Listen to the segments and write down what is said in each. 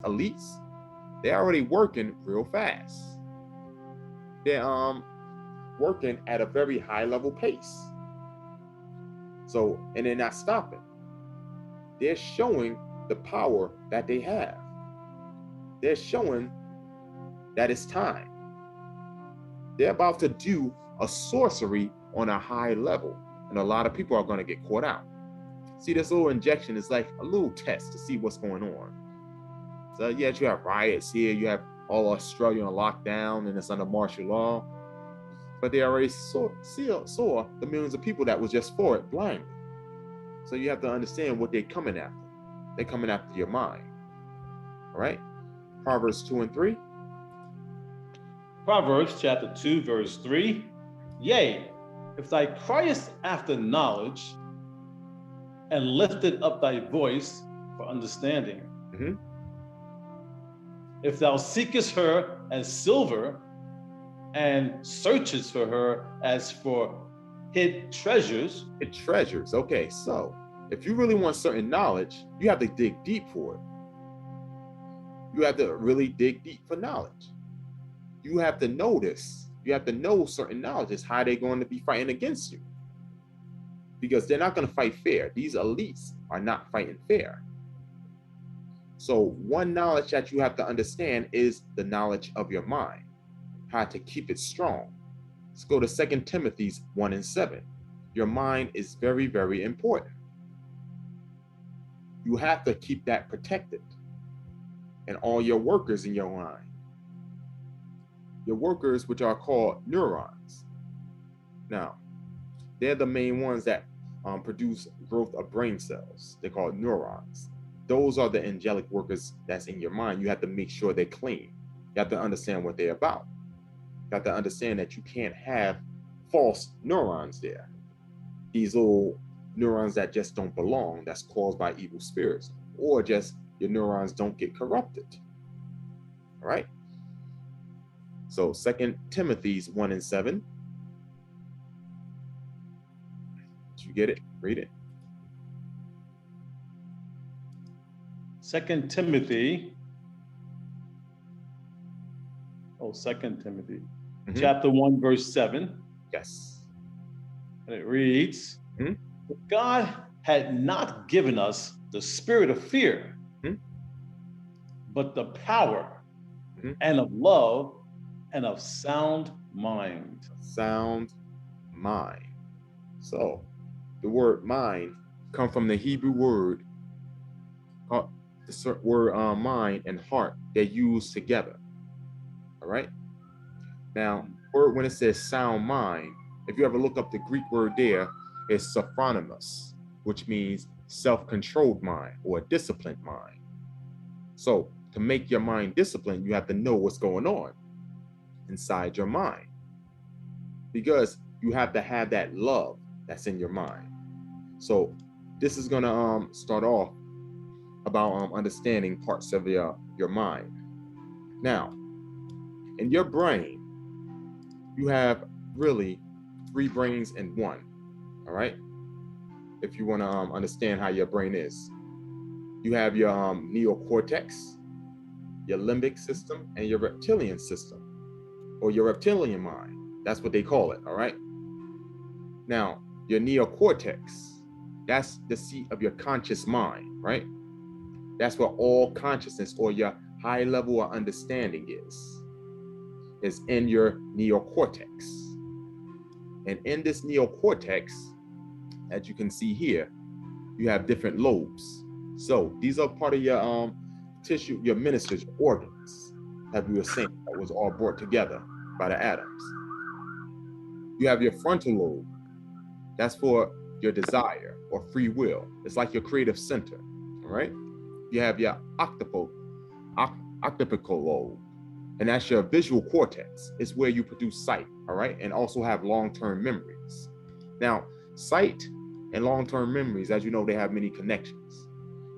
elites, they're already working real fast. They're working at a very high level pace. So, and they're not stopping. They're showing the power that they have. They're showing that it's time. They're about to do a sorcery on a high level, and a lot of people are going to get caught out. See, this little injection is like a little test to see what's going on. So yes, you have riots here, you have all Australia on lockdown, and it's under martial law, but they already saw the millions of people that was just for it blindly. So you have to understand what they're coming after. They're coming after your mind. All right? Proverbs 2 and 3. Proverbs chapter 2, verse 3. Yea, if thou criest after knowledge, and lifted up thy voice for understanding. If thou seekest her as silver, and searchest for her as for hid treasures. Hid treasures. Okay, so if you really want certain knowledge, you have to dig deep for it. You have to really dig deep for knowledge. You have to know this. You have to know certain knowledge is how they're going to be fighting against you. Because they're not going to fight fair. These elites are not fighting fair. So one knowledge that you have to understand is the knowledge of your mind, how to keep it strong. Let's go to 2 Timothy 1 and 7. Your mind is very, very important. You have to keep that protected. And all your workers in your mind. Your workers, which are called neurons. Now, they're the main ones that produce growth of brain cells. They're called neurons. Those are the angelic workers that's in your mind. You have to make sure they're clean. You have to understand what they're about. You have to understand that you can't have false neurons there. These little neurons that just don't belong, that's caused by evil spirits, or just your neurons don't get corrupted. All right? So 2 Timothy 1 and 7. Did you get it? Read it. 2 Timothy. Chapter 1, verse 7. Yes. And it reads, God had not given us the spirit of fear, but the power and of love and of sound mind. Sound mind. So the word mind comes from the Hebrew word, the word mind and heart. They're used together. All right. Now, when it says sound mind, if you ever look up the Greek word there, it's sophronimous, which means self-controlled mind or a disciplined mind. So to make your mind disciplined, you have to know what's going on inside your mind, because you have to have that love that's in your mind. So this is going to start off about understanding parts of your mind. Now, in your brain, you have really 3 brains in one. All right. If you want to understand how your brain is, you have your neocortex, your limbic system, and your reptilian system, or your reptilian mind. That's what they call it. All right. Now, your neocortex, that's the seat of your conscious mind, right? That's where all consciousness or your high level of understanding is in your neocortex. And in this neocortex, as you can see here, you have different lobes. So these are part of your tissue, your ministers, your organs, as we were saying, that was all brought together by the atoms. You have your frontal lobe. That's for your desire or free will. It's like your creative center, all right? You have your occipital lobe, and that's your visual cortex. It's where you produce sight, all right? And also have long-term memories. Now, sight and long-term memories, as you know, they have many connections,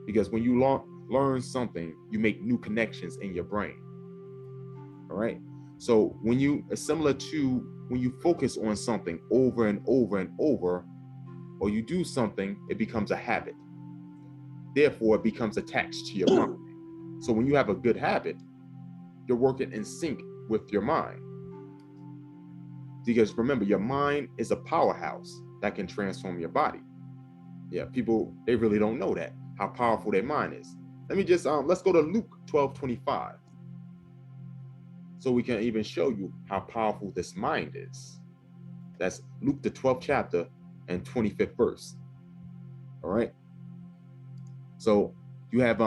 because when you learn something, you make new connections in your brain, all right? So it's similar to when you focus on something over and over and over, or you do something, it becomes a habit. Therefore, it becomes attached to your mind. So when you have a good habit, you're working in sync with your mind. Because remember, your mind is a powerhouse that can transform your body. Yeah, people, they really don't know that, how powerful their mind is. Let me just, let's go to Luke 12:25. So we can even show you how powerful this mind is. That's Luke, the 12th chapter and 25th verse. All right. So you have,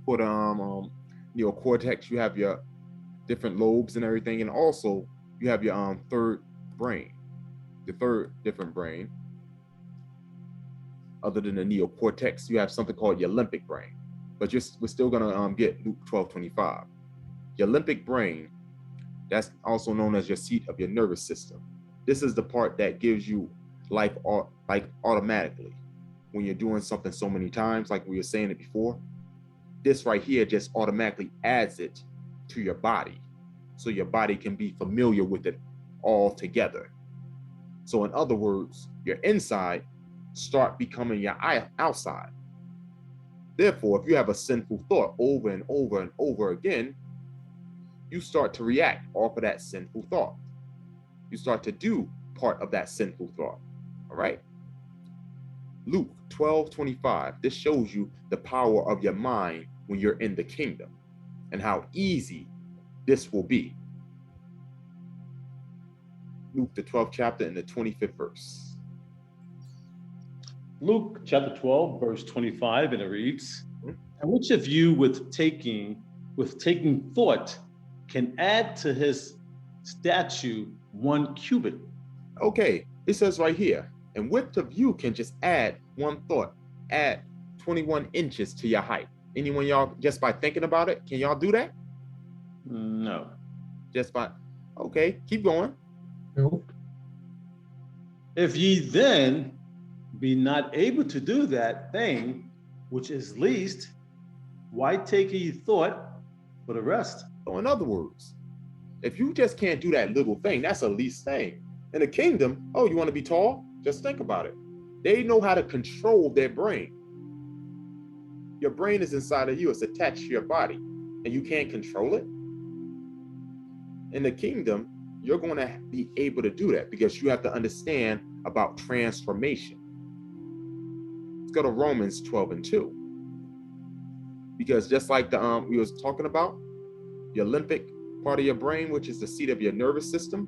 for the neocortex, you have your different lobes and everything. And also you have your third brain, the third different brain. Other than the neocortex, you have something called your limbic brain. But we're still gonna get Luke 12:25. Your limbic brain, that's also known as your seat of your nervous system. This is the part that gives you life like automatically. When you're doing something so many times, like we were saying it before, this right here just automatically adds it to your body. So your body can be familiar with it all together. So in other words, your inside start becoming your outside. Therefore, if you have a sinful thought over and over and over again, you start to react off of that sinful thought. You start to do part of that sinful thought. All right. Luke 12:25. This shows you the power of your mind when you're in the kingdom and how easy this will be. Luke, the 12th chapter and the 25th verse. Luke chapter 12, verse 25, and it reads, and which of you with taking thought can add to his statue 1 cubit? Okay, it says right here, and which of you can just add one thought, add 21 inches to your height? Anyone, y'all, just by thinking about it, can y'all do that? No. Just by, okay, keep going. Nope. If ye then be not able to do that thing which is least, why take ye thought for the rest? So in other words, if you just can't do that little thing, that's a least thing. In the kingdom, oh, you want to be tall? Just think about it. They know how to control their brain. Your brain is inside of you. It's attached to your body, and you can't control it. In the kingdom, you're going to be able to do that because you have to understand about transformation. Let's go to Romans 12:2. Because just like the we was talking about, your limbic part of your brain, which is the seat of your nervous system,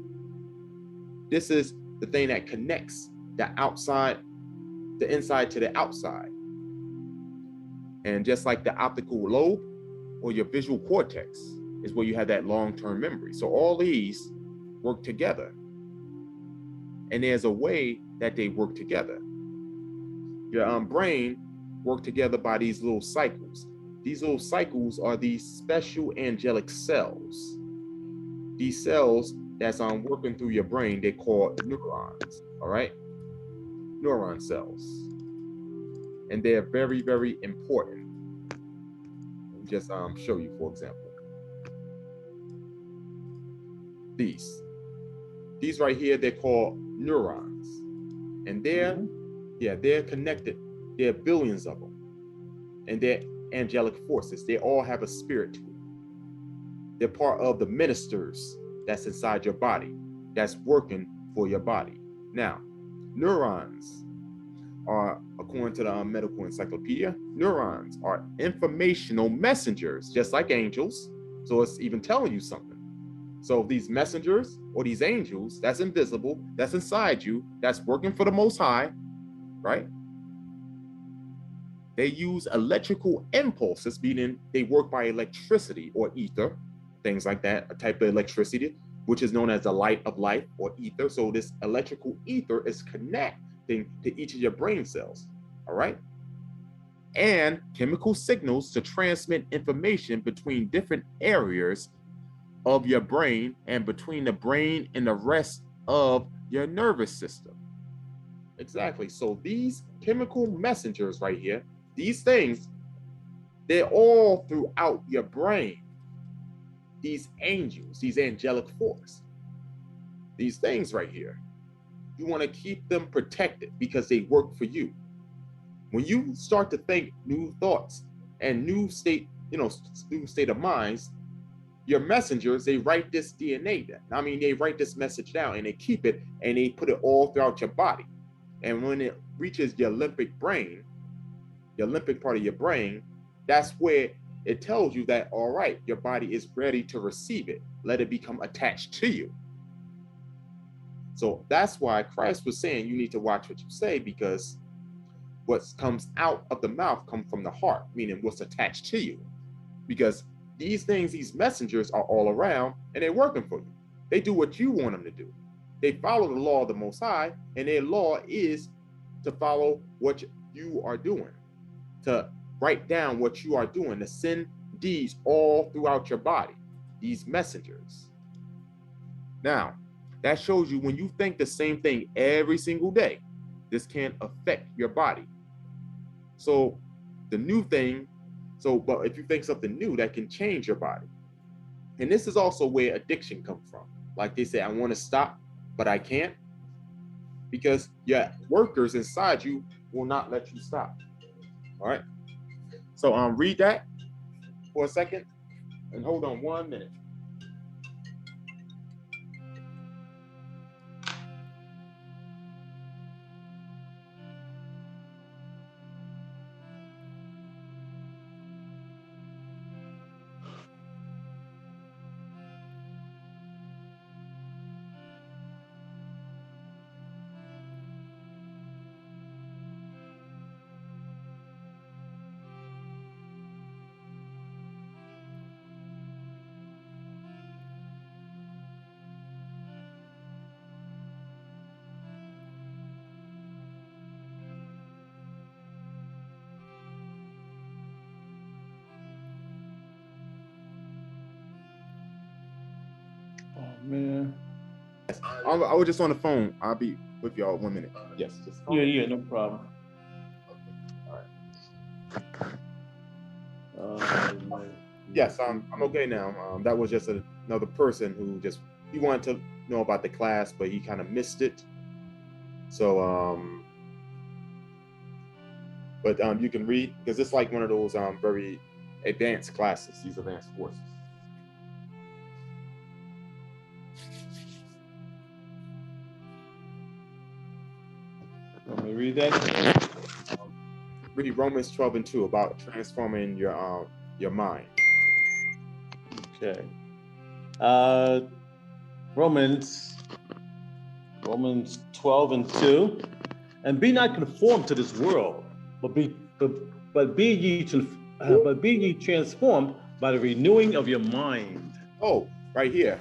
this is the thing that connects the inside to the outside. And just like the optical lobe or your visual cortex is where you have that long-term memory. So all these work together. And there's a way that they work together. Your brain work together by these little cycles. These little cycles are these special angelic cells. These cells that's working through your brain, they call neurons, all right? Neuron cells. And they're very, very important. Let me just show you, for example. These right here, they're called neurons. And they're connected. There are billions of them. And they're angelic forces. They all have a spirit to it. They're part of the ministers that's inside your body, that's working for your body. Now, neurons are, according to the medical encyclopedia, neurons are informational messengers, just like angels. So it's even telling you something. So these messengers or these angels, that's invisible, that's inside you, that's working for the Most High, right? They use electrical impulses, meaning they work by electricity or ether, things like that, a type of electricity, which is known as the light of life or ether. So this electrical ether is connecting to each of your brain cells, all right? And chemical signals to transmit information between different areas of your brain and between the brain and the rest of your nervous system. Exactly. So these chemical messengers right here, these things, they're all throughout your brain. These angels, these angelic forces, these things right here, you want to keep them protected because they work for you. When you start to think new thoughts and new state student state of minds, your messengers, they write this DNA down. I mean, they write this message down and they keep it and they put it all throughout your body. And when it reaches your limbic brain, your limbic part of your brain, that's where it tells you that, all right, your body is ready to receive it. Let it become attached to you. So that's why Christ was saying you need to watch what you say, because what comes out of the mouth comes from the heart, meaning what's attached to you. Because these things, these messengers are all around and they're working for you. They do what you want them to do. They follow the law of the Most High, and their law is to follow what you are doing, to write down what you are doing, to send deeds all throughout your body, these messengers. Now, that shows you when you think the same thing every single day, this can affect your body. So the new thing, but if you think something new, that can change your body. And this is also where addiction comes from. Like they say, I want to stop, but I can't, because your workers inside you will not let you stop. All right. So read that for a second and hold on 1 minute. Oh man. I was just on the phone. I'll be with y'all 1 minute. Yes. Just Yeah, no problem. All right. Yes, I'm okay now. That was just another person who he wanted to know about the class, but he kind of missed it. So but you can read, because it's like one of those very advanced classes, these advanced courses. Let me read that. Read Romans 12:2 about transforming your mind. Okay. Romans 12:2, and be not conformed to this world, but be ye transformed by the renewing of your mind. Oh, right here,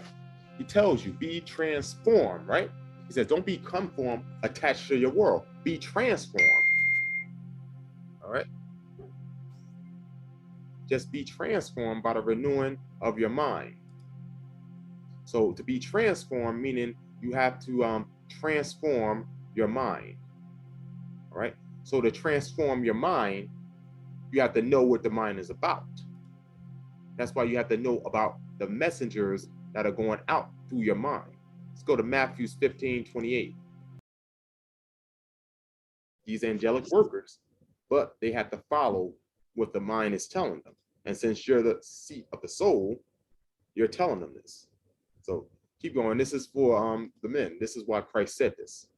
he tells you be transformed, right? He says don't be conformed, attached to your world. Be transformed. All right. Just be transformed by the renewing of your mind. So to be transformed, meaning you have to transform your mind. All right. So to transform your mind, you have to know what the mind is about. That's why you have to know about the messengers that are going out through your mind. Let's go to Matthew 15:28. These angelic workers, but they have to follow what the mind is telling them. And since you're the seat of the soul, you're telling them this. So keep going. This is for the men. This is why Christ said this.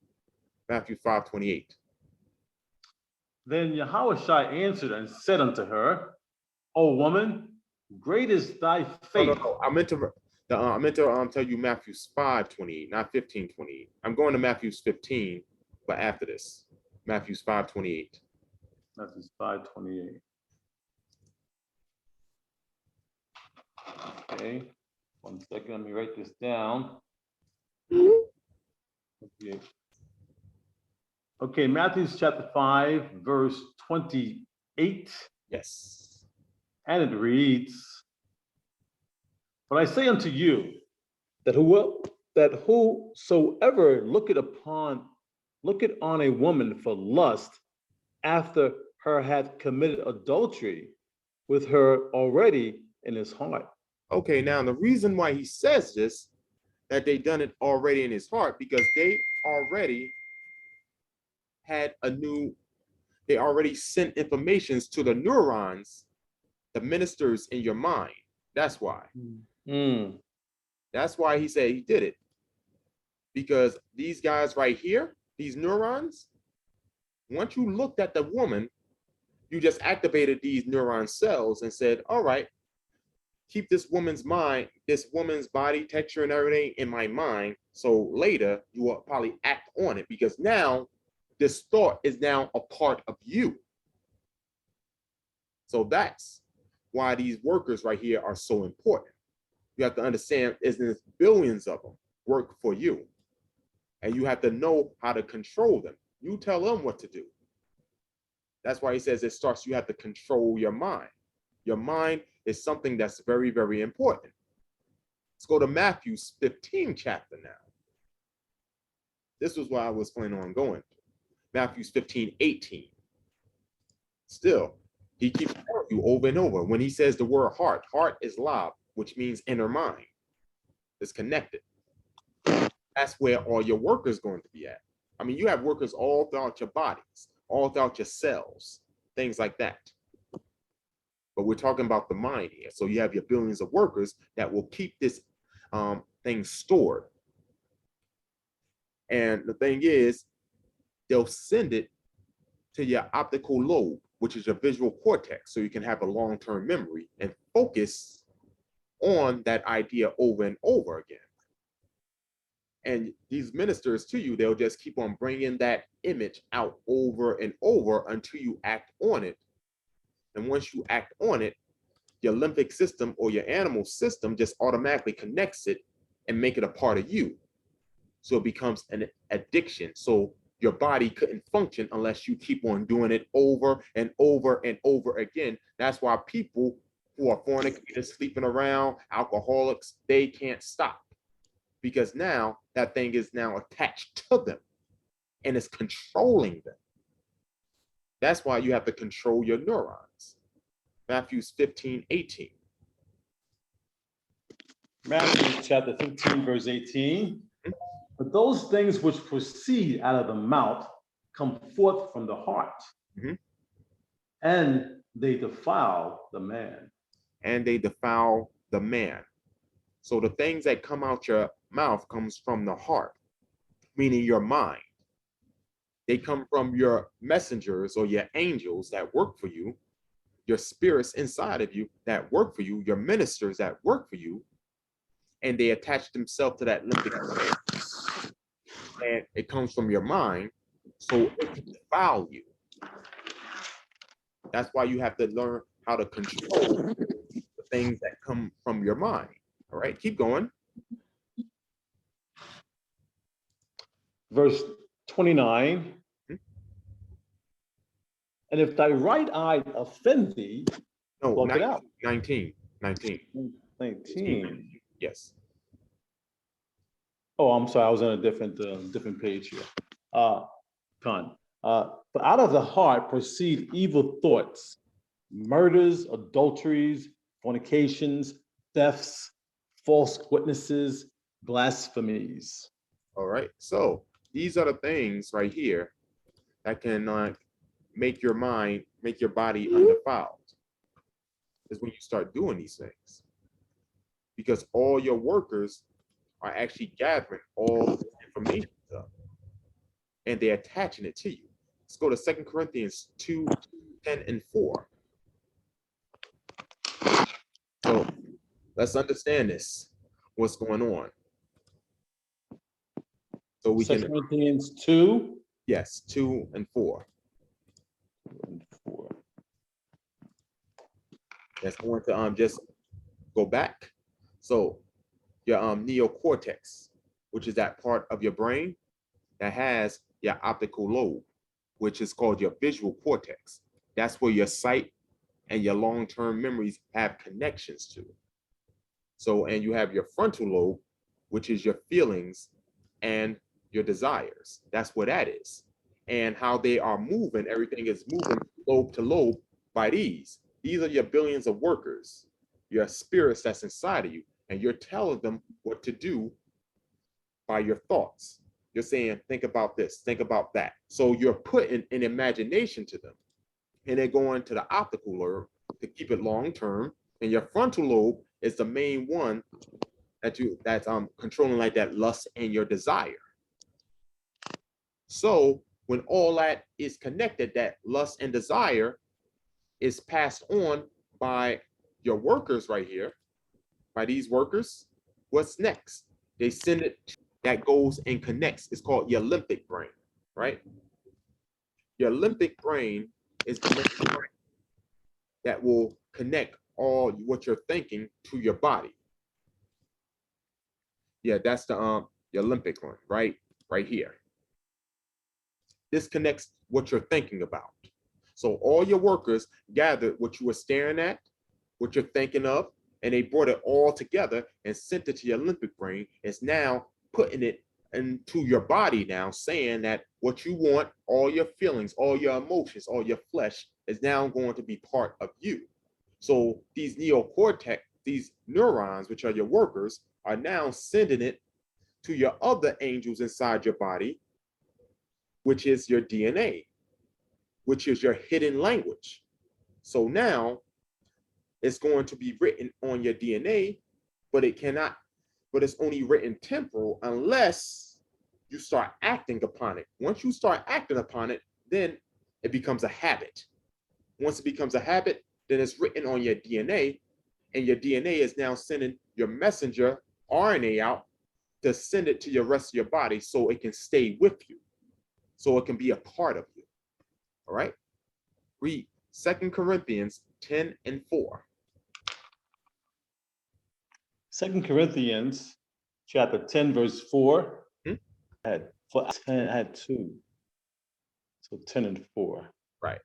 Matthew 5:28. Then Yahushua answered and said unto her, O woman, great is thy faith. No. I meant to tell you Matthew 5:28, not 15:28. I'm going to Matthew 15, but after this, Matthew 5:28. Matthew 5:28. Okay, 1 second. Let me write this down. Okay, Matthew chapter 5, verse 28. Yes. And it reads, but I say unto you that whosoever looketh on a woman for lust after her hath committed adultery with her already in his heart. Okay, now the reason why he says this, that they done it already in his heart, because they already had they already sent informations to the neurons, the ministers in your mind. That's why. Mm. That's why he said he did it. Because these guys right here, these neurons, once you looked at the woman, you just activated these neuron cells and said, all right, keep this woman's mind, this woman's body texture and everything in my mind. So later you will probably act on it, because now this thought is now a part of you. So that's why these workers right here are so important. You have to understand there's billions of them work for you. And you have to know how to control them. You tell them what to do. That's why he says it starts, you have to control your mind. Your mind is something that's very, very important. Let's go to Matthew's 15 chapter now. This was why I was planning on going. Matthew's 15:18. Still, he keeps telling you over and over. When he says the word heart, heart is lab, which means inner mind. It's connected. That's where all your workers are going to be at. I mean, you have workers all throughout your bodies, all throughout your cells, things like that. But we're talking about the mind here. So you have your billions of workers that will keep this thing stored. And the thing is, they'll send it to your optical lobe, which is your visual cortex, so you can have a long-term memory and focus on that idea over and over again. And these ministers to you, they'll just keep on bringing that image out over and over until you act on it. And once you act on it, your limbic system or your animal system just automatically connects it and make it a part of you. So it becomes an addiction. So your body couldn't function unless you keep on doing it over and over and over again. That's why people who are fornicators, sleeping around, alcoholics, they can't stop. Because now that thing is now attached to them and it's controlling them. That's why you have to control your neurons. Matthew's 15:18. Matthew chapter 15, verse 18. But those things which proceed out of the mouth come forth from the heart, and they defile the man. And they defile the man. So the things that come out your mouth comes from the heart, meaning your mind. They come from your messengers or your angels that work for you, your spirits inside of you that work for you, your ministers that work for you, and they attach themselves to that limbic system. And it comes from your mind, so it can defile you. That's why you have to learn how to control the things that come from your mind. All right, keep going. Verse 29. And if thy right eye offend thee, pluck it out. 19. 19. Yes. Oh, I'm sorry. I was on a different page here. But out of the heart proceed evil thoughts, murders, adulteries, fornications, thefts, false witnesses, blasphemies. All right. So these are the things right here that can make your mind, make your body undefiled. Is when you start doing these things. Because all your workers are actually gathering all the information up and they're attaching it to you. Let's go to 2 Corinthians 2:10-4. So let's understand this, what's going on. So we 2 Corinthians 2. Yes, 2 and 4. 2 and 4. That's going to just go back. So your neocortex, which is that part of your brain that has your optical lobe, which is called your visual cortex. That's where your sight and your long-term memories have connections to. So, and you have your frontal lobe, which is your feelings and your desires. That's what that is. And how they are moving, everything is moving lobe to lobe by these. These are your billions of workers, your spirits that's inside of you, and you're telling them what to do by your thoughts. You're saying, think about this, think about that. So you're putting an imagination to them, and they're going to the optical to keep it long term, and your frontal lobe is the main one that's controlling like that lust and your desire. So when all that is connected, that lust and desire is passed on by your workers right here, by these workers. What's next? They send it, that goes and connects. It's called your limbic brain, right? Your limbic brain is the brain that will connect all what you're thinking to your body. Yeah, that's the your limbic one, right here. This connects what you're thinking about. So all your workers gathered what you were staring at, what you're thinking of, and they brought it all together and sent it to your limbic brain. It's now putting it into your body now, saying that what you want, all your feelings, all your emotions, all your flesh is now going to be part of you. So these neocortex, these neurons, which are your workers, are now sending it to your other angels inside your body, which is your DNA, which is your hidden language. So now it's going to be written on your DNA, but it's only written temporal unless you start acting upon it. Once you start acting upon it, then it becomes a habit. Once it becomes a habit, then it's written on your DNA, and your DNA is now sending your messenger RNA out to send it to your rest of your body so it can stay with you, so it can be a part of you. All right? Read 2 Corinthians 10 and 4. 2 Corinthians chapter 10, verse 4 had 2. So 10 and 4. Right.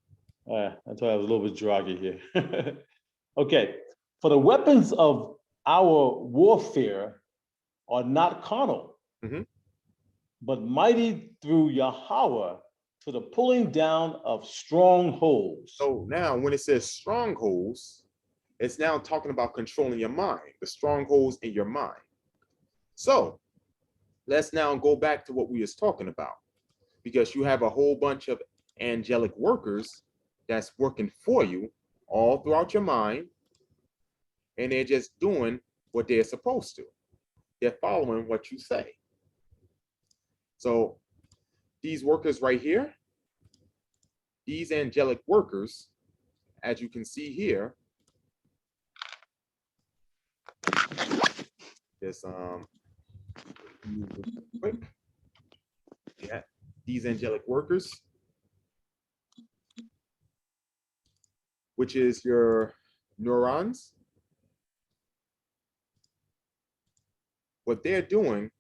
That's why I was a little bit draggy here. Okay. For the weapons of our warfare are not carnal, but mighty through Yahweh to the pulling down of strongholds. So now when it says strongholds, it's now talking about controlling your mind, the strongholds in your mind. So let's now go back to what we was talking about, because you have a whole bunch of angelic workers that's working for you all throughout your mind, and they're just doing what they're supposed to. They're following what you say. So these workers right here, these angelic workers, as you can see here, this quick. Yeah, these angelic workers, which is your neurons. What they're doing,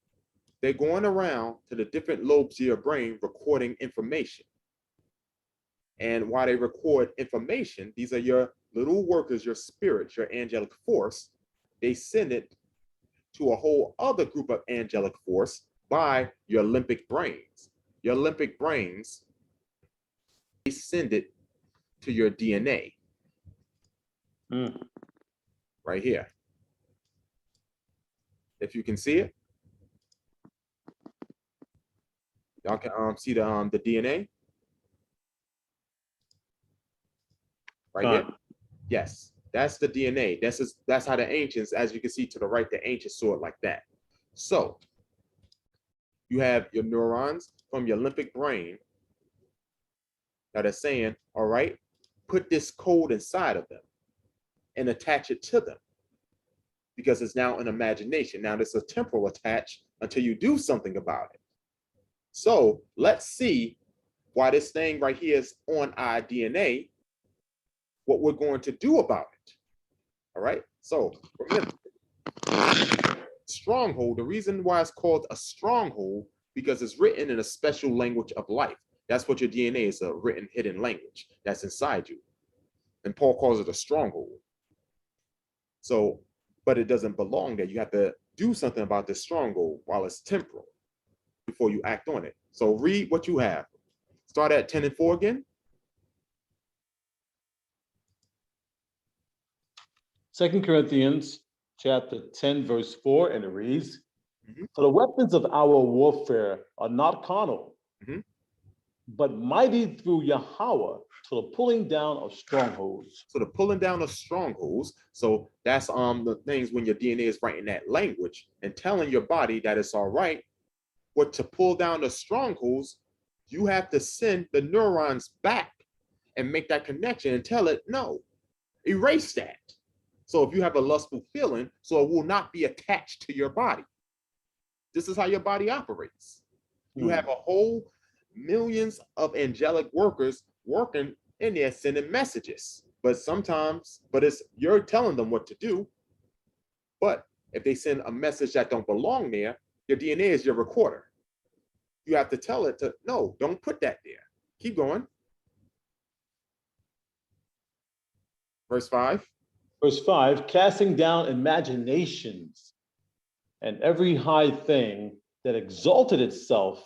they're going around to the different lobes of your brain recording information. And while they record information, these are your little workers, your spirits, your angelic force. They send it to a whole other group of angelic force by your limbic brains. Your limbic brains, they send it to your DNA. Right here. If you can see it. Y'all can see the DNA. Right here. Yes, that's the DNA. That's how the ancients, as you can see to the right, the ancients saw it like that. So you have your neurons from your limbic brain that are saying, all right, put this code inside of them and attach it to them, because it's now an imagination. Now there's a temporal attach until you do something about it. So let's see why this thing right here is on our DNA, what we're going to do about it. All right. So remember, stronghold, the reason why it's called a stronghold, because it's written in a special language of life. That's what your DNA is, a written hidden language that's inside you. And Paul calls it a stronghold. So, but it doesn't belong there. You have to do something about this stronghold while it's temporal before you act on it. So read what you have. Start at 10 and 4 again. 2 Corinthians chapter 10, verse 4, and it reads, For the weapons of our warfare are not carnal, but mighty through Yahweh to the pulling down of strongholds. So the pulling down of strongholds. So that's the things when your DNA is writing that language and telling your body that it's all right. But to pull down the strongholds, you have to send the neurons back and make that connection and tell it, no, erase that. So if you have a lustful feeling, so it will not be attached to your body. This is how your body operates. You have a whole millions of angelic workers working in there sending messages. But it's you're telling them what to do. But if they send a message that don't belong there, your DNA is your recorder. You have to tell it to, no, don't put that there. Keep going. Verse 5. Verse 5, casting down imaginations and every high thing that exalted itself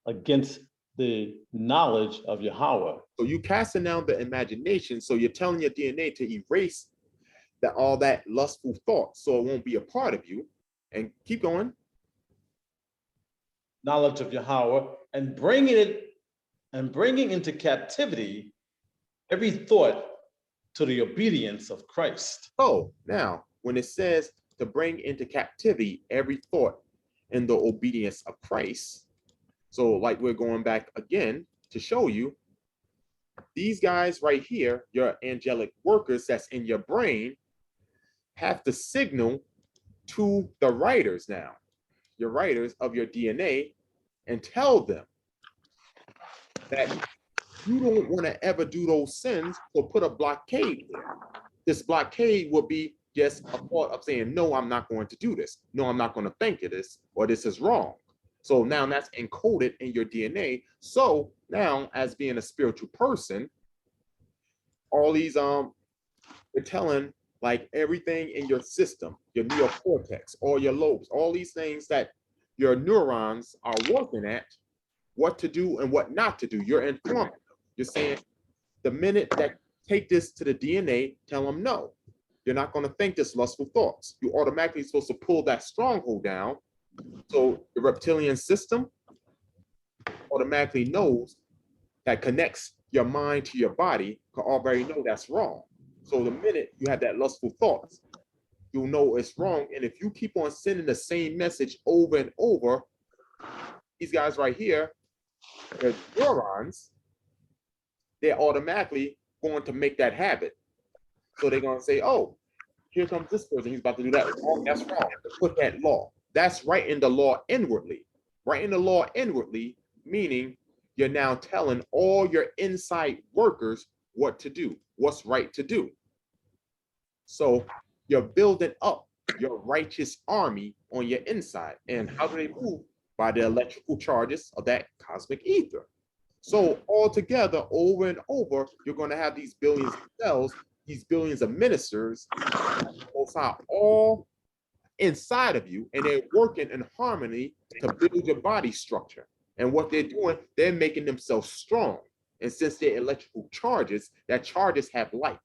against the knowledge of Yahweh. So you casting down the imagination, so you're telling your DNA to erase all that lustful thought so it won't be a part of you. And keep going. Knowledge of Yahweh, and bringing into captivity every thought to the obedience of Christ. Oh, now when it says to bring into captivity every thought in the obedience of Christ, so like we're going back again to show you these guys right here, your angelic workers that's in your brain, have to signal to the writers now, your writers of your DNA, and tell them that you don't want to ever do those sins or put a blockade there. This blockade will be just a thought of saying, no, I'm not going to do this. No, I'm not going to think of this, or this is wrong. So now that's encoded in your DNA. So now, as being a spiritual person, all these they're telling like everything in your system, your neocortex, all your lobes, all these things that your neurons are working at, what to do and what not to do. You're informing them. You're saying the minute that take this to the DNA, tell them no. You're not going to think this lustful thoughts. You're automatically supposed to pull that stronghold down. So the reptilian system automatically knows that connects your mind to your body, can already know that's wrong. So the minute you have that lustful thoughts, you'll know it's wrong. And if you keep on sending the same message over and over, these guys right here, the neurons, they're automatically going to make that habit. So they're going to say, oh, here comes this person. He's about to do that. Oh, that's wrong. Put that law. That's right in the law inwardly. Right in the law inwardly, meaning you're now telling all your inside workers what to do, what's right to do. So you're building up your righteous army on your inside. And how do they move? By the electrical charges of that cosmic ether. So altogether, over and over, you're going to have these billions of cells, these billions of ministers, all inside of you, and they're working in harmony to build your body structure. And what they're doing, they're making themselves strong. And since they're electrical charges, that charges have light.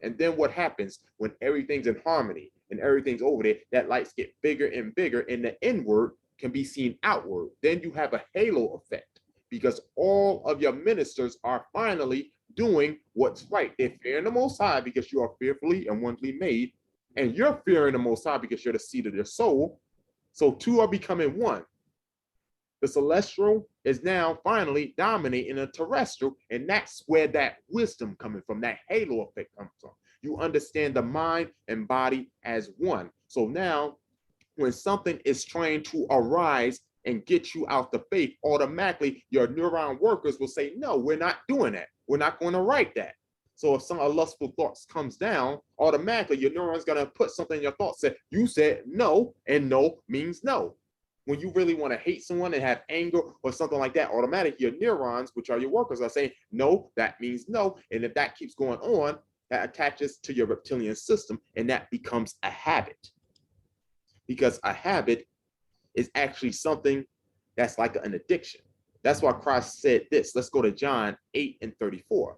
And then what happens when everything's in harmony and everything's over there, that lights get bigger and bigger, and the inward can be seen outward. Then you have a halo effect because all of your ministers are finally doing what's right. They're fearing the Most High because you are fearfully and wonderfully made, and you're fearing the Most High because you're the seed of their soul. So two are becoming one. The celestial is now finally dominating the terrestrial, and that's where that wisdom coming from, that halo effect comes from. You understand the mind and body as one. So now, when something is trying to arise and get you out the faith, automatically your neuron workers will say, no, we're not doing that. We're not going to write that. So if some lustful thoughts comes down, automatically your neuron's going to put something in your thoughts that you said no, and no means no. When you really want to hate someone and have anger or something like that, automatically your neurons, which are your workers, are saying, no, that means no. And if that keeps going on, that attaches to your reptilian system, and that becomes a habit. Because a habit is actually something that's like an addiction. That's why Christ said this. Let's go to John 8:34.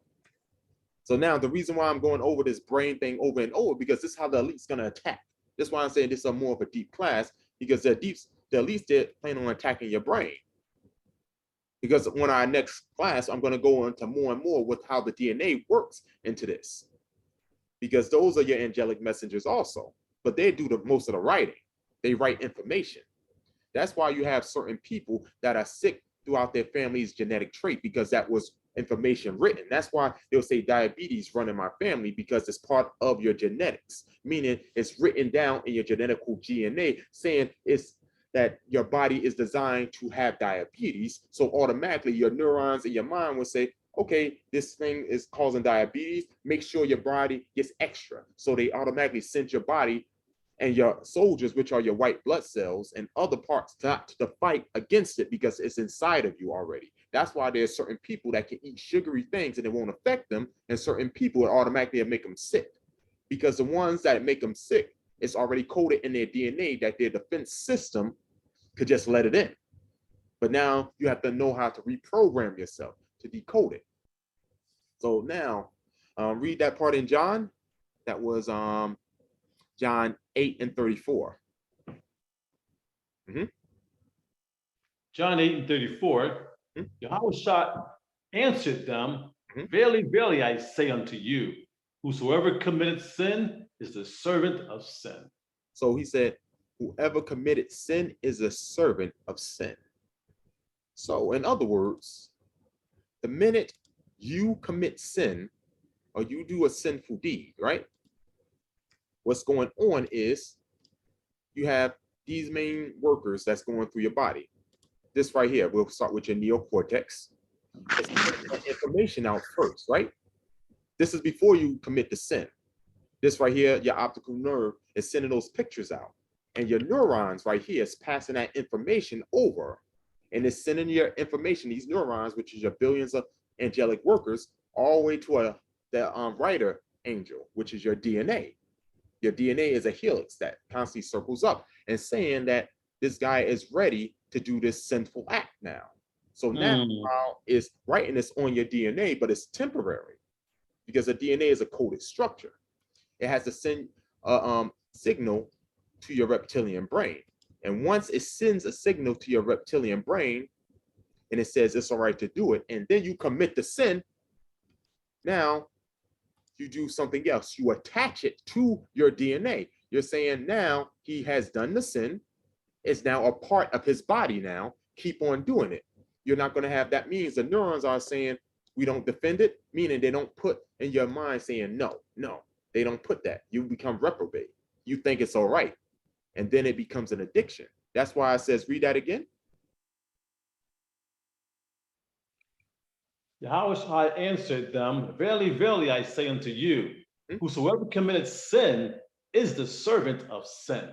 So now the reason why I'm going over this brain thing over and over, because this is how the elite's going to attack. That's why I'm saying this is more of a deep class, because the elites, they're planning on attacking your brain. Because on our next class, I'm going to go into more and more with how the DNA works into this. Because those are your angelic messengers also, but they do the most of the writing. They write information. That's why you have certain people that are sick throughout their family's genetic trait, because that was information written. That's why they'll say diabetes run in my family, because it's part of your genetics, meaning it's written down in your genetical DNA, saying it's that your body is designed to have diabetes. So automatically your neurons in your mind will say, okay, this thing is causing diabetes, make sure your body gets extra. So they automatically send your body and your soldiers, which are your white blood cells and other parts, to fight against it, because it's inside of you already. That's why there's certain people that can eat sugary things and it won't affect them, and certain people it automatically make them sick, because the ones that make them sick, it's already coded in their DNA that their defense system could just let it in. But now you have to know how to reprogram yourself to decode it. So now read that part in John. That was John 8:34. John 8:34, Yahushua answered them, verily, verily, I say unto you, whosoever committed sin is the servant of sin. So he said, whoever committed sin is a servant of sin. So in other words, the minute you commit sin or you do a sinful deed, right? What's going on is you have these main workers that's going through your body. This right here, we'll start with your neocortex. It's putting that information out first, right? This is before you commit the sin. This right here, your optical nerve is sending those pictures out. And your neurons right here is passing that information over. And it's sending your information, these neurons, which is your billions of angelic workers, all the way to the writer angel, which is your DNA. Your DNA is a helix that constantly circles up and saying that this guy is ready to do this sinful act now. So now it's writing this on your DNA, but it's temporary, because the DNA is a coded structure. It has to send a signal to your reptilian brain. And once it sends a signal to your reptilian brain and it says it's all right to do it, and then you commit the sin, now you do something else. You attach it to your DNA. You're saying now he has done the sin. It's now a part of his body now. Keep on doing it. You're not going to have, that means the neurons are saying we don't defend it, meaning they don't put in your mind saying no, no. They don't put that. You become reprobate. You think it's all right. And then it becomes an addiction. That's why it says, read that again. Yahushua answered them, verily, verily, I say unto you, whosoever committed sin is the servant of sin.